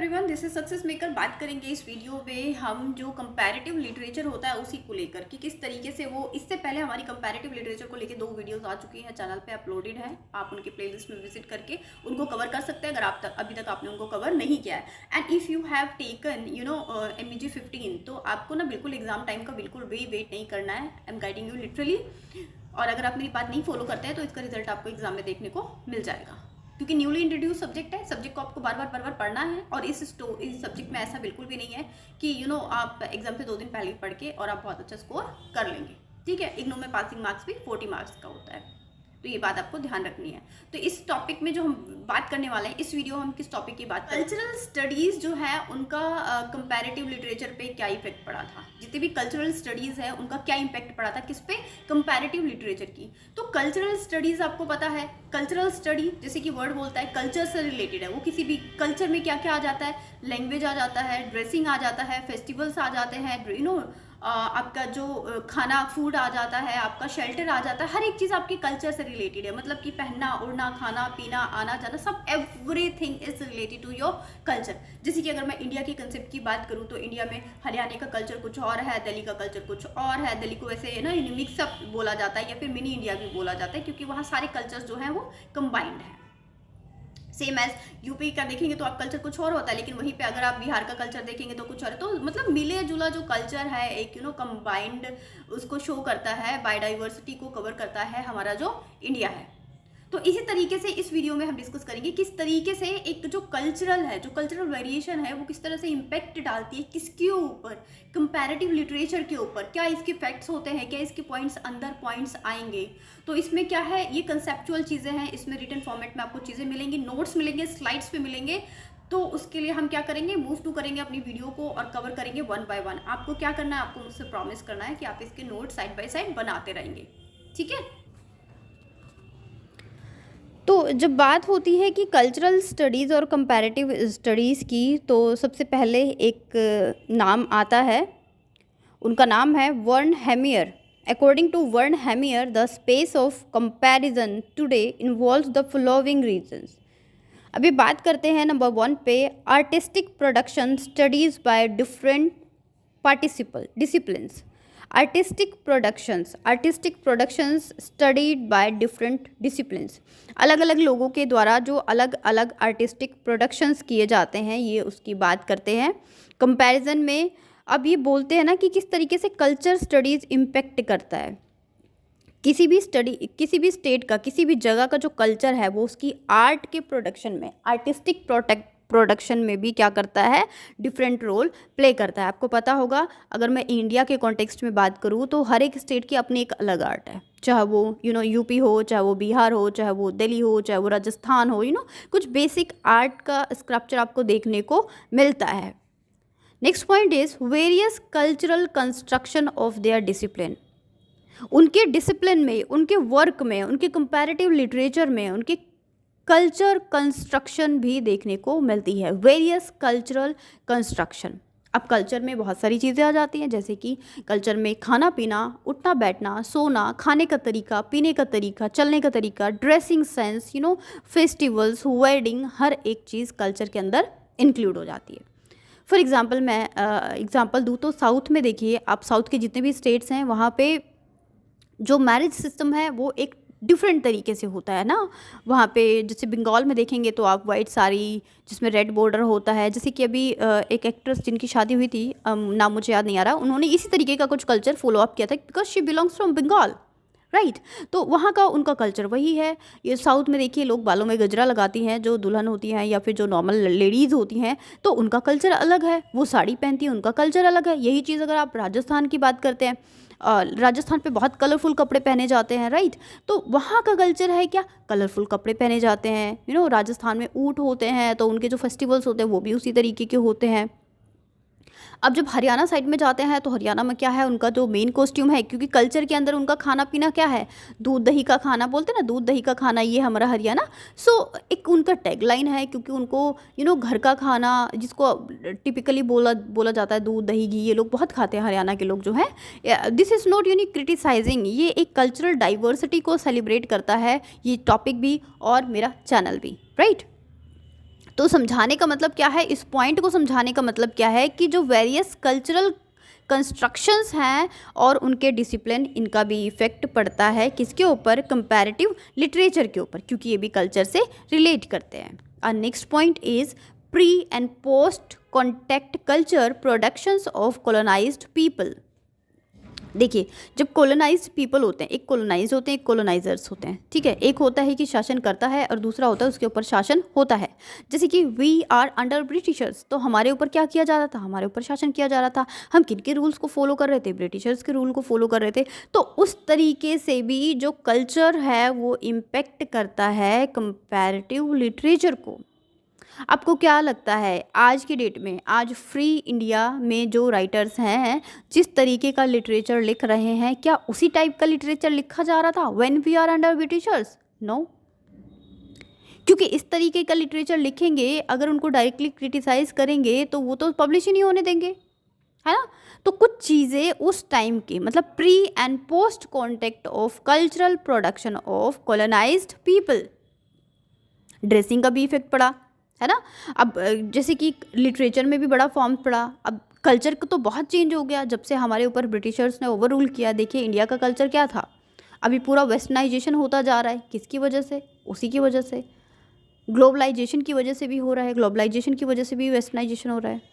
Everyone, this is success maker. बात करेंगे इस वीडियो में हम जो कंपैरेटिव लिटरेचर होता है उसी को लेकर कि किस तरीके से वो, इससे पहले हमारी कंपैरेटिव लिटरेचर को लेकर 2 वीडियोस आ चुकी हैं, चैनल पे अपलोडेड है। आप उनके प्लेलिस्ट में विजिट करके उनको कवर कर सकते हैं अगर आप अभी तक आपने उनको कवर नहीं किया है। And if you have taken MEG 15 तो आपको ना बिल्कुल एग्जाम टाइम का बिल्कुल भी वेट नहीं करना है। I am guiding you literally. और अगर आप मेरी बात नहीं फॉलो करते हैं तो इसका रिजल्ट आपको एग्जाम में देखने को मिल जाएगा, क्योंकि न्यूली इंट्रोड्यूस सब्जेक्ट है। सब्जेक्ट को आपको बार बार पढ़ना है। और इस सब्जेक्ट में ऐसा बिल्कुल भी नहीं है कि आप एग्जाम से 2 दिन पहले पढ़ के और आप बहुत अच्छा स्कोर कर लेंगे। ठीक है, इग्नू में पासिंग मार्क्स भी 40 मार्क्स का होता है, तो ये बात आपको ध्यान रखनी है। तो इस टॉपिक में जो हम बात करने वाले हैं, इस वीडियो हम किस टॉपिक की बात करें, कल्चरल स्टडीज़ जो है उनका कंपैरेटिव लिटरेचर पे क्या इफेक्ट पड़ा था। जितने भी कल्चरल स्टडीज़ है उनका क्या इम्पैक्ट पड़ा था, किस पे, कंपैरेटिव लिटरेचर की। तो कल्चरल स्टडीज़ आपको पता है, कल्चरल स्टडी जैसे कि वर्ड बोलता है कल्चर से रिलेटेड है। वो किसी भी कल्चर में क्या क्या आ जाता है, लैंग्वेज आ जाता है, ड्रेसिंग आ जाता है, फेस्टिवल्स आ जाते हैं, आपका जो खाना फूड आ जाता है, आपका शेल्टर आ जाता है। हर एक चीज़ आपके कल्चर से रिलेटेड है, मतलब कि पहनना उड़ना, खाना पीना, आना जाना, सब everything is related to your culture. जैसे कि अगर मैं इंडिया के कंसेप्ट की बात करूँ तो इंडिया में हरियाणा का कल्चर कुछ और है, दिल्ली का कल्चर कुछ और है। दिल्ली को वैसे ना मिक्सअप बोला जाता है या फिर मिनी इंडिया भी बोला जाता है, क्योंकि वहाँ सारे कल्चर्स जो हैं वो कंबाइंड है। सेम एज यूपी का देखेंगे तो आप कल्चर कुछ और होता है, लेकिन वहीं पे अगर आप बिहार का कल्चर देखेंगे तो कुछ और है। तो मतलब मिले जुला जो कल्चर है एक कंबाइंड, उसको शो करता है, बायोडाइवर्सिटी को कवर करता है हमारा जो इंडिया है। तो इसी तरीके से इस वीडियो में हम डिस्कस करेंगे किस तरीके से एक जो कल्चरल है, जो कल्चरल वेरिएशन है वो किस तरह से इम्पैक्ट डालती है किसके ऊपर, कंपैरेटिव लिटरेचर के ऊपर। क्या इसके फैक्ट्स होते हैं, क्या इसके पॉइंट्स अंदर पॉइंट्स आएंगे। तो इसमें क्या है, ये कंसेप्चुअल चीज़ें हैं, इसमें रिटन फॉर्मेट में आपको चीज़ें मिलेंगी, नोट्स मिलेंगे, स्लाइड्स पे मिलेंगे। तो उसके लिए हम क्या करेंगे, मूव टू करेंगे अपनी वीडियो को और कवर करेंगे 1 बाय 1। आपको क्या करना है, आपको मुझसे प्रॉमिस करना है कि आप इसके नोट साइड बाय साइड बनाते रहेंगे। ठीक है। तो जब बात होती है कि कल्चरल स्टडीज़ और कंपैरेटिव स्टडीज़ की, तो सबसे पहले एक नाम आता है, उनका नाम है Vern Hemier. According to Vern Hemier, the space of comparison today involves the following reasons. अभी बात करते हैं नंबर 1 पे, artistic production studies by different participle disciplines. Artistic productions studied by different disciplines. अलग अलग लोगों के द्वारा जो अलग अलग आर्टिस्टिक प्रोडक्शंस किए जाते हैं, ये उसकी बात करते हैं। कंपैरिजन में अब ये बोलते हैं ना कि किस तरीके से कल्चर स्टडीज़ इम्पेक्ट करता है। किसी भी स्टेट का, किसी भी जगह का जो कल्चर है वो उसकी आर्ट के प्रोडक्शन में, आर्टिस्टिक प्रोडक्शन में भी क्या करता है, डिफरेंट रोल प्ले करता है। आपको पता होगा, अगर मैं इंडिया के कॉन्टेक्स्ट में बात करूँ तो हर एक स्टेट की अपनी एक अलग आर्ट है, चाहे वो यूपी हो, चाहे वो बिहार हो, चाहे वो दिल्ली हो, चाहे वो राजस्थान हो, कुछ बेसिक आर्ट का स्क्रप्चर आपको देखने को मिलता है। Next point is various cultural construction of their discipline. उनके डिसिप्लिन में, उनके वर्क में, उनके कंपैरेटिव लिटरेचर में उनके कल्चर कंस्ट्रक्शन भी देखने को मिलती है। Various cultural construction. अब कल्चर में बहुत सारी चीज़ें आ जाती हैं, जैसे कि कल्चर में खाना पीना, उठना बैठना, सोना, खाने का तरीका, पीने का तरीका, चलने का तरीका, ड्रेसिंग सेंस, फेस्टिवल्स, वेडिंग, हर एक चीज़ कल्चर के अंदर इंक्लूड हो जाती है। फॉर एग्ज़ाम्पल मैं एग्ज़ाम्पल दूँ तो साउथ में देखिए आप, साउथ के जितने भी स्टेट्स हैं वहाँ पे जो मैरिज सिस्टम है वो एक डिफरेंट तरीके से होता है ना। वहाँ पे जैसे बंगाल में देखेंगे तो आप वाइट साड़ी जिसमें रेड बॉर्डर होता है। जैसे कि अभी एक एक्ट्रेस जिनकी शादी हुई थी, नाम मुझे याद नहीं आ रहा, उन्होंने इसी तरीके का कुछ कल्चर फॉलो अप किया था, because she belongs from Bengal, right. तो वहाँ का उनका कल्चर वही है। ये साउथ में देखिए लोग बालों में गजरा लगाती हैं, जो दुल्हन होती हैं या फिर जो नॉर्मल लेडीज़ होती हैं, तो उनका कल्चर अलग है, वो साड़ी पहनती हैं, उनका कल्चर अलग है। यही चीज़ अगर आप राजस्थान की बात करते हैं, राजस्थान पे बहुत कलरफुल कपड़े पहने जाते हैं, राइट। तो वहाँ का कल्चर है क्या, कलरफुल कपड़े पहने जाते हैं। राजस्थान में ऊँट होते हैं, तो उनके जो फेस्टिवल्स होते हैं वो भी उसी तरीके के होते हैं। अब जब हरियाणा साइड में जाते हैं तो हरियाणा में क्या है, उनका जो मेन कॉस्ट्यूम है, क्योंकि कल्चर के अंदर उनका खाना पीना क्या है, दूध दही का खाना बोलते हैं ना, दूध दही का खाना, ये हमारा हरियाणा। सो एक उनका टैगलाइन है, क्योंकि उनको घर का खाना, जिसको टिपिकली बोला जाता है दूध दही घी, ये लोग बहुत खाते हैं हरियाणा के लोग जो हैं। दिस इज़ नॉट क्रिटिसाइजिंग, ये एक कल्चरल डाइवर्सिटी को सेलिब्रेट करता है ये टॉपिक भी और मेरा चैनल भी, राइट। तो समझाने का मतलब क्या है, इस पॉइंट को समझाने का मतलब क्या है कि जो वेरियस कल्चरल कंस्ट्रक्शंस हैं और उनके डिसिप्लिन, इनका भी इफ़ेक्ट पड़ता है किसके ऊपर, कंपैरेटिव लिटरेचर के ऊपर, क्योंकि ये भी कल्चर से रिलेट करते हैं। और next point is pre and post contact culture productions of colonised people. देखिए, जब कॉलोनाइज्ड पीपल होते हैं, एक कॉलोनाइज होते हैं, एक कॉलोनाइजर्स होते हैं, ठीक है। एक होता है कि शासन करता है और दूसरा होता है उसके ऊपर शासन होता है। जैसे कि वी आर अंडर ब्रिटिशर्स, तो हमारे ऊपर क्या किया जा रहा था, हमारे ऊपर शासन किया जा रहा था। हम किन के रूल्स को फॉलो कर रहे थे, ब्रिटिशर्स के रूल को फॉलो कर रहे थे। तो उस तरीके से भी जो कल्चर है वो इम्पेक्ट करता है कंपैरेटिव लिटरेचर को। आपको क्या लगता है आज की डेट में, आज फ्री इंडिया में जो राइटर्स हैं, जिस तरीके का लिटरेचर लिख रहे हैं, क्या उसी टाइप का लिटरेचर लिखा जा रहा था when we are under Britishers? No, क्योंकि इस तरीके का लिटरेचर लिखेंगे, अगर उनको डायरेक्टली क्रिटिसाइज करेंगे तो वो तो पब्लिश ही नहीं होने देंगे, है ना। तो कुछ चीज़ें उस टाइम के, मतलब pre and post contact of cultural production of colonised people, dressing का भी इफेक्ट पड़ा, है ना। अब जैसे कि लिटरेचर में भी बड़ा फॉर्म पड़ा। अब कल्चर तो बहुत चेंज हो गया जब से हमारे ऊपर ब्रिटिशर्स ने ओवर रूल किया। देखिए इंडिया का कल्चर क्या था, अभी पूरा वेस्टर्नाइजेशन होता जा रहा है। किसकी वजह से? उसी की वजह से, ग्लोबलाइजेशन की वजह से भी हो रहा है, ग्लोबलाइजेशन की वजह से भी वेस्टर्नाइजेशन हो रहा है।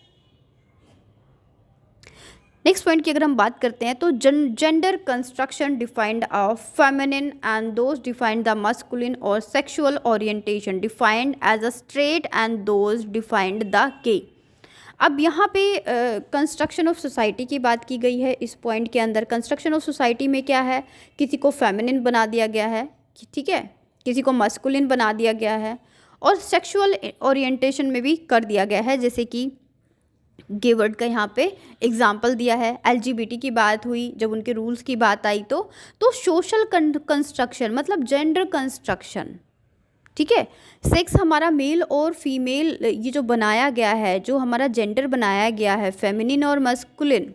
नेक्स्ट पॉइंट की अगर हम बात करते हैं तो gender construction defined of feminine and those defined the masculine और sexual orientation defined as a straight and those defined the gay. अब यहाँ पे कंस्ट्रक्शन ऑफ सोसाइटी की बात की गई है। इस पॉइंट के अंदर कंस्ट्रक्शन ऑफ सोसाइटी में क्या है, किसी को फेमिनिन बना दिया गया है, ठीक है, किसी को मस्कुलिन बना दिया गया है, और सेक्सुअल ओरिएंटेशन में भी कर दिया गया है। जैसे कि गे वर्ड का यहाँ पे एग्जाम्पल दिया है। एलजीबीटी की बात हुई, जब उनके रूल्स की बात आई तो सोशल कंस्ट्रक्शन मतलब जेंडर कंस्ट्रक्शन, ठीक है। सेक्स हमारा मेल और फीमेल ये जो बनाया गया है, जो हमारा जेंडर बनाया गया है फेमिनिन और मस्कुलिन,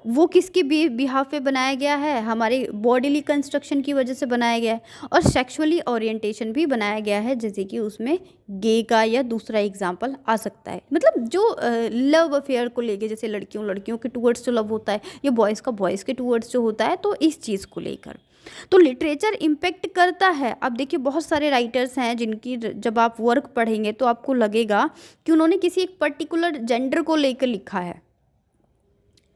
वो किसके बिहाफ पे बनाया गया है, हमारे बॉडीली कंस्ट्रक्शन की वजह से बनाया गया है। और सेक्सुअली ओरिएंटेशन भी बनाया गया है, जैसे कि उसमें गे का या दूसरा एग्जांपल आ सकता है। मतलब जो लव अफेयर को लेके, जैसे लड़कियों के टूवर्ड्स जो लव होता है, या बॉयज़ का बॉयज़ के टूवर्ड्स जो होता है, तो इस चीज़ को लेकर तो लिटरेचर इम्पेक्ट करता है। अब देखिए बहुत सारे राइटर्स हैं जिनकी जब आप वर्क पढ़ेंगे तो आपको लगेगा कि उन्होंने किसी एक पर्टिकुलर जेंडर को लेकर लिखा है,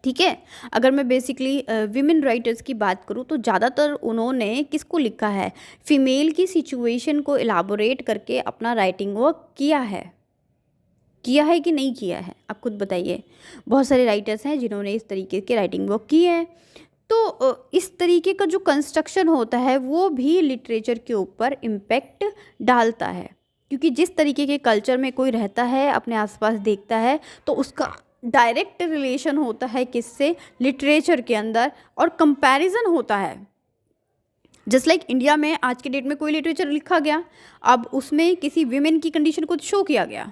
ठीक है। अगर मैं बेसिकली विमेन राइटर्स की बात करूँ तो ज़्यादातर उन्होंने किसको लिखा है, फीमेल की सिचुएशन को इलाबोरेट करके अपना राइटिंग वर्क किया है कि नहीं किया है, आप खुद बताइए। बहुत सारे राइटर्स हैं जिन्होंने इस तरीके के राइटिंग वर्क किए हैं। तो इस तरीके का जो कंस्ट्रक्शन होता है वो भी लिटरेचर के ऊपर इम्पेक्ट डालता है, क्योंकि जिस तरीके के कल्चर में कोई रहता है, अपने आसपास देखता है, तो उसका डायरेक्ट रिलेशन होता है किससे, लिटरेचर के अंदर, और कंपैरिजन होता है। जस्ट लाइक इंडिया में आज के डेट में कोई लिटरेचर लिखा गया, अब उसमें किसी विमेन की कंडीशन को शो किया गया,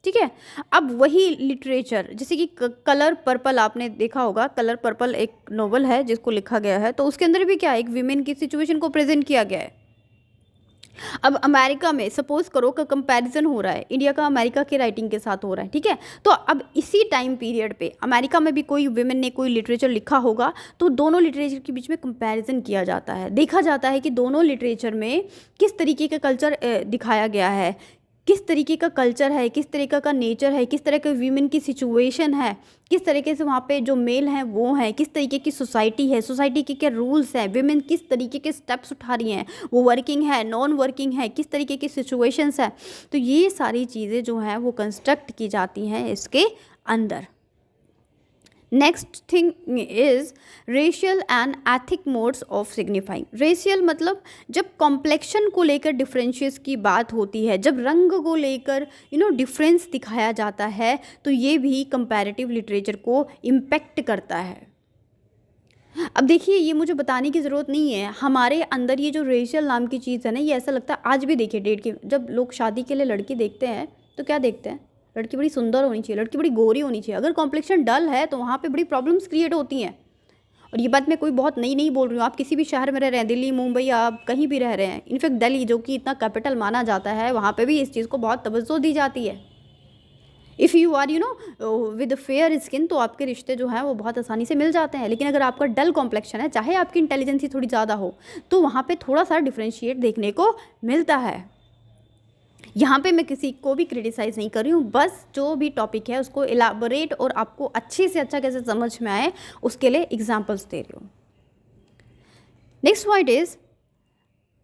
ठीक है। अब वही लिटरेचर, जैसे कि कलर पर्पल आपने देखा होगा, कलर पर्पल एक नोवेल है जिसको लिखा गया है, तो उसके अंदर भी क्या है, एक विमेन की सिचुएशन को प्रेजेंट किया गया है। अब अमेरिका में सपोज करो का कंपैरिजन हो रहा है, इंडिया का अमेरिका के राइटिंग के साथ हो रहा है, ठीक है। तो अब इसी टाइम पीरियड पे अमेरिका में भी कोई विमेन ने कोई लिटरेचर लिखा होगा, तो दोनों लिटरेचर के बीच में कंपैरिजन किया जाता है, देखा जाता है कि दोनों लिटरेचर में किस तरीके का कल्चर दिखाया गया है, किस तरीके का कल्चर है, किस तरीके का नेचर है, किस तरह के वीमेन की सिचुएशन है, किस तरीके से वहाँ पे जो मेल हैं वो हैं, किस तरीके की सोसाइटी है, सोसाइटी के क्या रूल्स हैं, वीमेन किस तरीके के स्टेप्स उठा रही हैं, वो वर्किंग है, नॉन वर्किंग है, किस तरीके की सिचुएशंस है। तो ये सारी चीज़ें जो हैं वो कंस्ट्रक्ट की जाती हैं इसके अंदर। Next thing is racial and ethic modes of signifying. Racial मतलब जब कॉम्प्लेक्शन को लेकर डिफरेंशियस की बात होती है, जब रंग को लेकर डिफरेंस दिखाया जाता है, तो ये भी कंपैरेटिव लिटरेचर को इम्पेक्ट करता है। अब देखिए ये मुझे बताने की ज़रूरत नहीं है, हमारे अंदर ये जो रेशियल नाम की चीज़ है ना, ये ऐसा लगता है आज भी। देखिए डेट की जब लोग शादी के लिए लड़की देखते हैं तो क्या देखते हैं, लड़की बड़ी सुंदर होनी चाहिए, लड़की बड़ी गोरी होनी चाहिए। अगर कॉम्प्लेक्शन डल है तो वहाँ पे बड़ी प्रॉब्लम्स क्रिएट होती हैं, और ये बात मैं कोई बहुत नई नहीं बोल रही हूँ, आप किसी भी शहर में रह रहे हैं, दिल्ली, मुंबई, आप कहीं भी रह रहे हैं, इनफैक्ट दिल्ली जो कि इतना कैपिटल माना जाता है, वहाँ पे भी इस चीज़ को बहुत तवज्जो दी जाती है। If you are with fair skin, तो आपके रिश्ते जो हैं वो बहुत आसानी से मिल जाते हैं। लेकिन अगर आपका डल कॉम्प्लेक्शन है, चाहे आपकी इंटेलिजेंसी थोड़ी ज़्यादा हो, तो वहाँ पे थोड़ा सा डिफ्रेंशिएट देखने को मिलता है। यहाँ पे मैं किसी को भी क्रिटिसाइज़ नहीं कर रही हूँ, बस जो भी टॉपिक है उसको इलाबोरेट और आपको अच्छे से अच्छा कैसे समझ में आए उसके लिए एग्जाम्पल्स दे रही हूँ। Next point is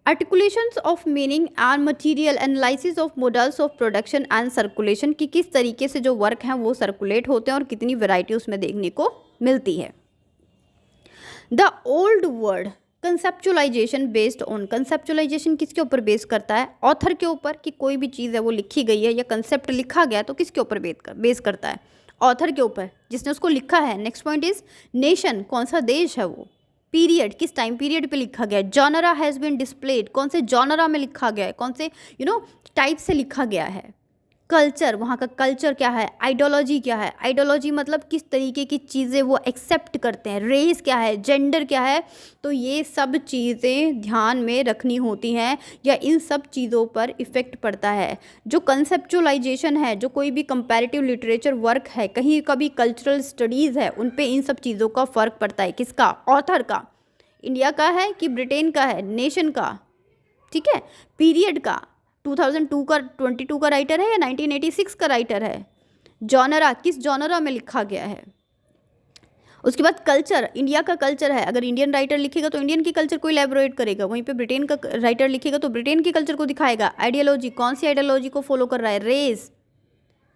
articulations of meaning and material analysis of models of production and circulation, की किस तरीके से जो वर्क हैं वो सर्कुलेट होते हैं और कितनी वैरायटी उसमें देखने को मिलती है। The old word conceptualisation based on, conceptualisation किसके ऊपर बेस करता है? ऑथर के ऊपर, कि कोई भी चीज़ है वो लिखी गई है या कंसेप्ट लिखा गया है तो किसके ऊपर बेस करता है? ऑथर के ऊपर, जिसने उसको लिखा है। नेक्स्ट पॉइंट इज नेशन, कौन सा देश है वो। पीरियड, किस टाइम पीरियड पे लिखा गया है। जॉनरा हैज़ बीन डिस्प्लेड, कौन से जॉनरा में लिखा गया है, कौन से टाइप से लिखा गया है। कल्चर, वहाँ का कल्चर क्या है। आइडियोलॉजी क्या है, आइडियोलॉजी मतलब किस तरीके की चीज़ें वो एक्सेप्ट करते हैं। रेस क्या है, जेंडर क्या है, तो ये सब चीज़ें ध्यान में रखनी होती हैं या इन सब चीज़ों पर इफ़ेक्ट पड़ता है। जो कंसेप्चुलाइजेशन है, जो कोई भी कंपैरेटिव लिटरेचर वर्क है, कहीं का भी कल्चरल स्टडीज़ है, उन पे इन सब चीज़ों का फ़र्क पड़ता है। किसका? ऑथर का। इंडिया का है कि ब्रिटेन का है, नेशन का, ठीक है। पीरियड का, 2022 का राइटर है या 1986 का राइटर है। जॉनरा, किस जॉनरा में लिखा गया है। उसके बाद कल्चर, इंडिया का कल्चर है, अगर इंडियन राइटर लिखेगा तो इंडियन की कल्चर को इलेबोरेट करेगा, वहीं पे ब्रिटेन का राइटर लिखेगा तो ब्रिटेन की कल्चर को दिखाएगा। आइडियोलॉजी, कौन सी आइडियोलॉजी को फॉलो कर रहा है। रेस,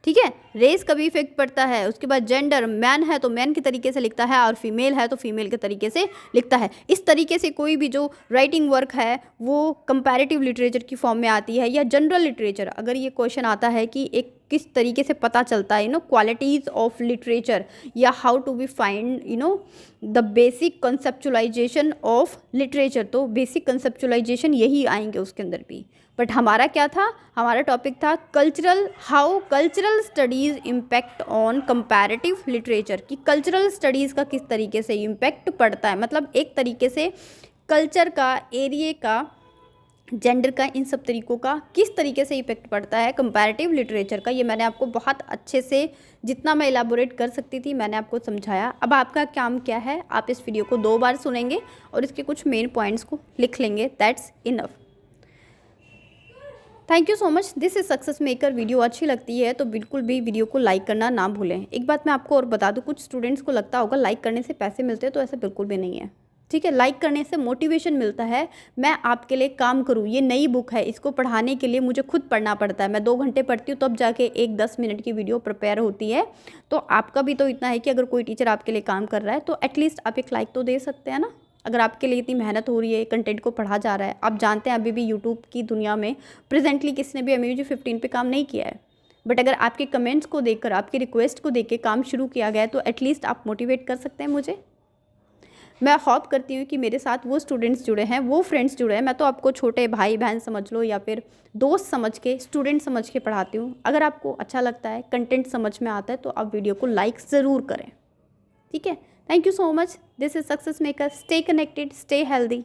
ठीक है, रेस का भी इफेक्ट पड़ता है। उसके बाद जेंडर, मैन है तो मैन के तरीके से लिखता है और फीमेल है तो फीमेल के तरीके से लिखता है। इस तरीके से कोई भी जो राइटिंग वर्क है वो कंपैरेटिव लिटरेचर की फॉर्म में आती है या जनरल लिटरेचर। अगर ये क्वेश्चन आता है कि एक किस तरीके से पता चलता है क्वालिटीज़ ऑफ लिटरेचर या how to be find the basic conceptualisation of literature, तो बेसिक कंसेप्चुलाइजेशन यही आएंगे उसके अंदर भी। बट हमारा क्या था, हमारा टॉपिक था cultural, how cultural studies impact on comparative literature, कि कल्चरल स्टडीज़ का किस तरीके से इम्पैक्ट पड़ता है। मतलब एक तरीके से कल्चर का, एरिया का, जेंडर का, इन सब तरीक़ों का किस तरीके से इफेक्ट पड़ता है कंपैरेटिव लिटरेचर का। ये मैंने आपको बहुत अच्छे से, जितना मैं इलाबोरेट कर सकती थी मैंने आपको समझाया। अब आपका काम क्या है, आप इस वीडियो को 2 बार सुनेंगे और इसके कुछ मेन पॉइंट्स को लिख लेंगे, that's enough. Thank you so much. This is success maker. Video अच्छी लगती है तो बिल्कुल भी वीडियो को लाइक करना ना भूलें। एक बात मैं आपको और बता दूं, कुछ स्टूडेंट्स को लगता होगा लाइक करने से पैसे मिलते हैं, तो ऐसा बिल्कुल भी नहीं है, ठीक है। लाइक करने से मोटिवेशन मिलता है, मैं आपके लिए काम करूँ। ये नई बुक है, इसको पढ़ाने के लिए मुझे खुद पढ़ना पड़ता है। मैं 2 घंटे पढ़ती हूँ तब जाके एक 10 मिनट की वीडियो प्रिपेयर होती है। तो आपका भी तो इतना है कि अगर कोई टीचर आपके लिए काम कर रहा है तो एटलीस्ट आप एक लाइक तो दे सकते हैं ना। अगर आपके लिए इतनी मेहनत हो रही है, कंटेंट को पढ़ा जा रहा है। आप जानते हैं अभी भी यूट्यूब की दुनिया में प्रेजेंटली किसी ने भी MUG15 पे काम नहीं किया है, बट अगर आपके कमेंट्स को देखकर, आपकी रिक्वेस्ट को देख के काम शुरू किया गया है तो एटलीस्ट आप मोटिवेट कर सकते हैं मुझे। मैं होप करती हूँ कि मेरे साथ वो स्टूडेंट्स जुड़े हैं, वो फ्रेंड्स जुड़े हैं। मैं तो आपको छोटे भाई बहन समझ लो या फिर दोस्त समझ के, स्टूडेंट समझ के पढ़ाती हूँ। अगर आपको अच्छा लगता है, कंटेंट समझ में आता है तो आप वीडियो को लाइक ज़रूर करें, ठीक है। Thank you so much. This is success maker. Stay connected, stay healthy.